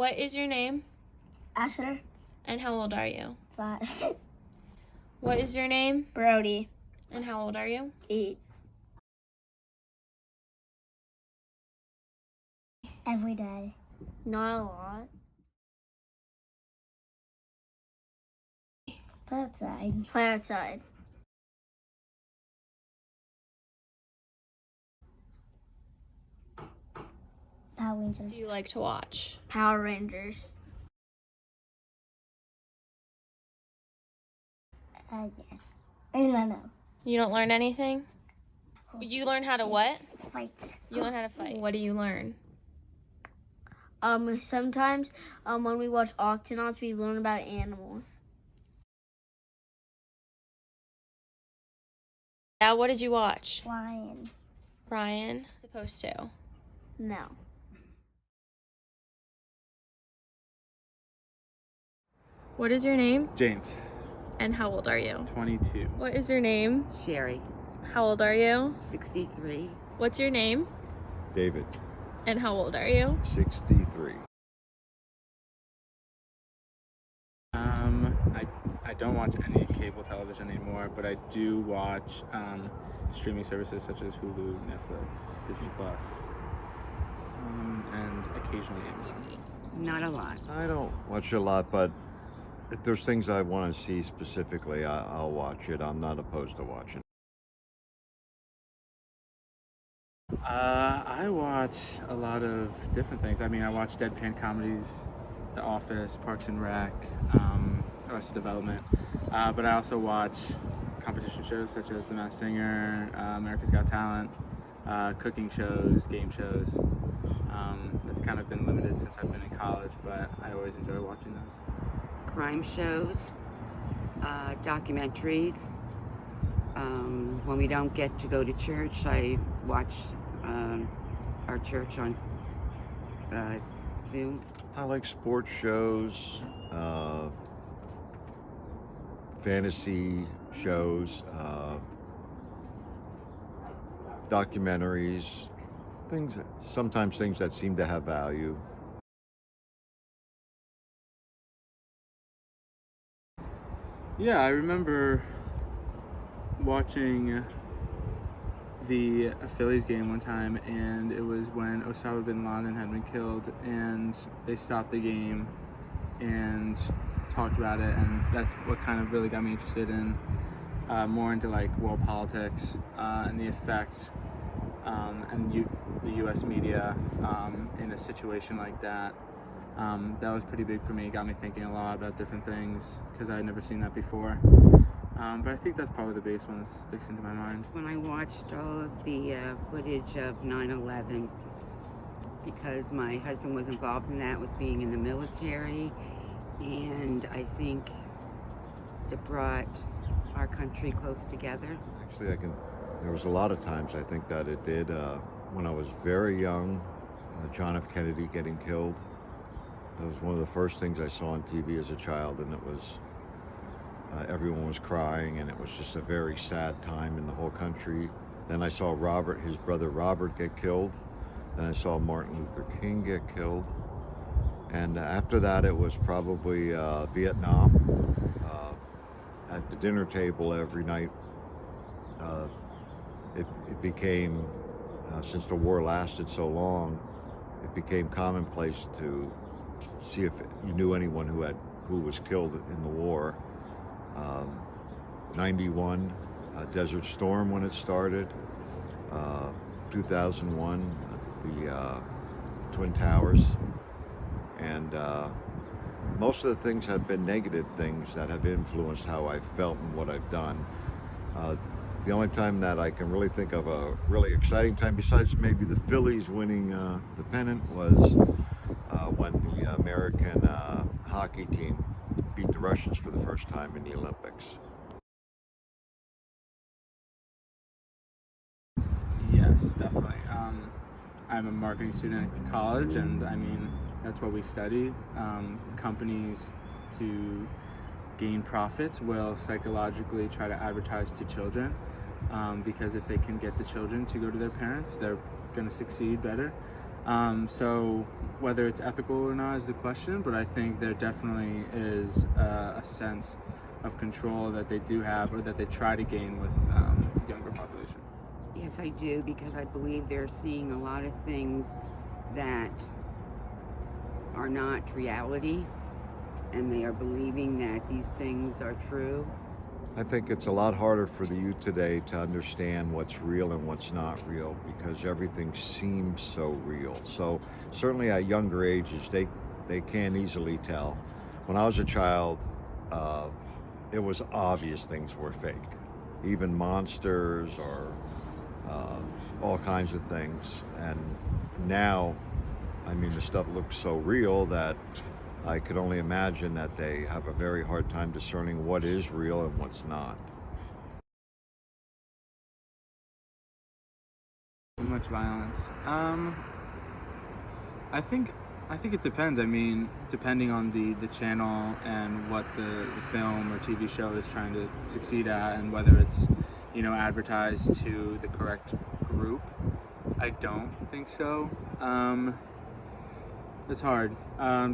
What is your name Asher. and how old are you? 5. What is your name Brody. and how old are you? 8. Every day. Not a lot. Play outside. Play outside. Power Rangers. Do you like to watch? Power Rangers. Yes. I don't know. You don't learn anything? You learn how to what? Fight. You learn how to fight. What do you learn? Sometimes when we watch Octonauts, we learn about animals. Yeah, what did you watch? Lion. Ryan? Supposed to. No. What is your name James, and how old are you? 22. What is your name? Sherry, How old are you? 63. What's your name David, and how old are you? 63. I don't watch any cable television anymore, but I do watch streaming services such as Hulu, Netflix, Disney Plus, and occasionally Amazon. Not a lot. I don't watch a lot, but if there's things I want to see specifically, I'll watch it. I'm not opposed to watching. I watch a lot of different things. I mean, I watch deadpan comedies, The Office, Parks and Rec, Arrested Development, but I also watch competition shows such as The Masked Singer, America's Got Talent, cooking shows, game shows. That's kind of been limited since I've been in college, but I always enjoy watching those. Crime shows, documentaries. When we don't get to go to church, I watch our church on Zoom. I like sports shows, fantasy shows, documentaries, sometimes things that seem to have value. Yeah, I remember watching the Phillies game one time, and it was when Osama bin Laden had been killed, and they stopped the game and talked about it, and that's what kind of really got me interested in more into like world politics and the effect and the U.S. media in a situation like that. That was pretty big for me. It got me thinking a lot about different things because I had never seen that before. But I think that's probably the biggest one that sticks into my mind. When I watched all of the footage of 9/11, because my husband was involved in that with being in the military, and I think it brought our country close together. Actually, there was a lot of times I think that it did. When I was very young, John F. Kennedy getting killed. It was one of the first things I saw on TV as a child, and it was everyone was crying, and it was just a very sad time in the whole country. Then I saw his brother Robert, get killed. Then I saw Martin Luther King get killed. And after that, it was probably Vietnam. At the dinner table every night, it became, since the war lasted so long, it became commonplace to see if you knew anyone who was killed in the war. 91, Desert Storm when it started. 2001, the Twin Towers. And most of the things have been negative things that have influenced how I've felt and what I've done. The only time that I can really think of a really exciting time, besides maybe the Phillies winning the pennant, was when the American hockey team beat the Russians for the first time in the Olympics. Yes, definitely. I'm a marketing student at college, and I mean, that's what we study. Companies, to gain profits, will psychologically try to advertise to children because if they can get the children to go to their parents, they're going to succeed better. So whether it's ethical or not is the question, but I think there definitely is a sense of control that they do have, or that they try to gain with younger population. Yes, I do, because I believe they're seeing a lot of things that are not reality, and they are believing that these things are true. I think it's a lot harder for the youth today to understand what's real and what's not real, because everything seems so real. So certainly at younger ages, they can't easily tell. When I was a child, it was obvious things were fake, even monsters or all kinds of things. And now, I mean, the stuff looks so real that I could only imagine that they have a very hard time discerning what is real and what's not. Too much violence. I think it depends. I mean, depending on the channel and what the film or TV show is trying to succeed at, and whether it's, you know, advertised to the correct group. I don't think so. It's hard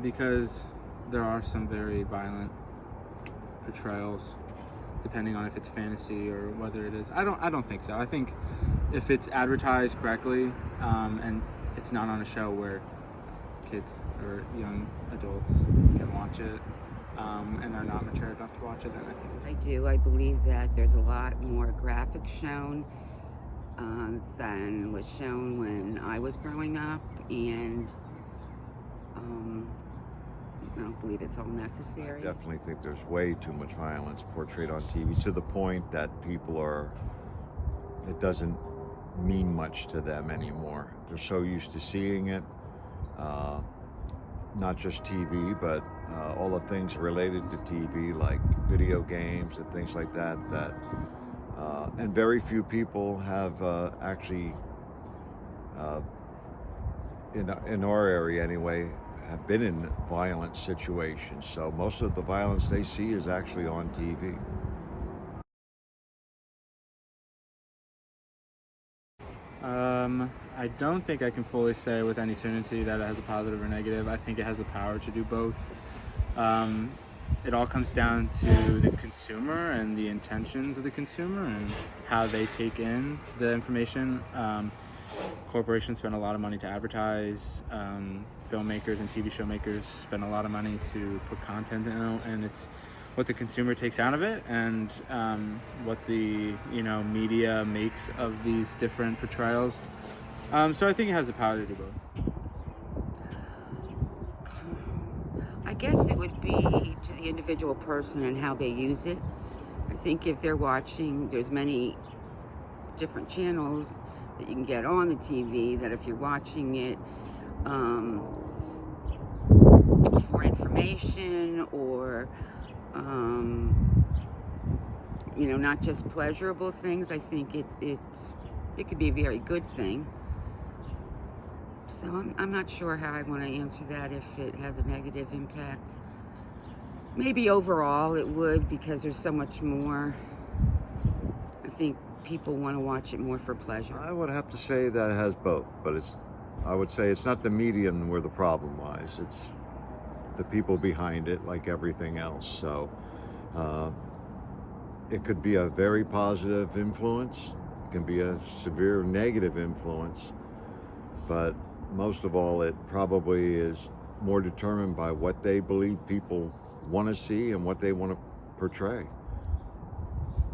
because there are some very violent portrayals, depending on if it's fantasy or whether it is. I don't think so. I think if it's advertised correctly, and it's not on a show where kids or young adults can watch it, and are not mature enough to watch it, then I think I do. I believe that there's a lot more graphics shown than was shown when I was growing up, and I don't believe it's all I necessary. definitely think there's way too much violence portrayed on TV, to the point that it doesn't mean much to them anymore. They're so used to seeing it, not just TV, but all the things related to TV, like video games and things like that, and very few people have actually, in our area anyway, have been in violent situations. So most of the violence they see is actually on TV. I don't think I can fully say with any certainty that it has a positive or negative. I think it has the power to do both. It all comes down to the consumer and the intentions of the consumer and how they take in the information. Corporations spend a lot of money to advertise. Filmmakers and TV show makers spend a lot of money to put content in, and it's what the consumer takes out of it, and what the media makes of these different portrayals. So I think it has the power to do both. I guess it would be to the individual person and how they use it. I think if they're watching, there's many different channels that you can get on the TV, that if you're watching it for information or not just pleasurable things, I think it could be a very good thing. So I'm not sure how I want to answer that, if it has a negative impact. Maybe overall it would, because there's so much more. I think people want to watch it more for pleasure. I would have to say that it has both, but I would say it's not the medium where the problem lies. It's the people behind it, like everything else. So it could be a very positive influence. It can be a severe negative influence, but most of all, it probably is more determined by what they believe people want to see and what they want to portray.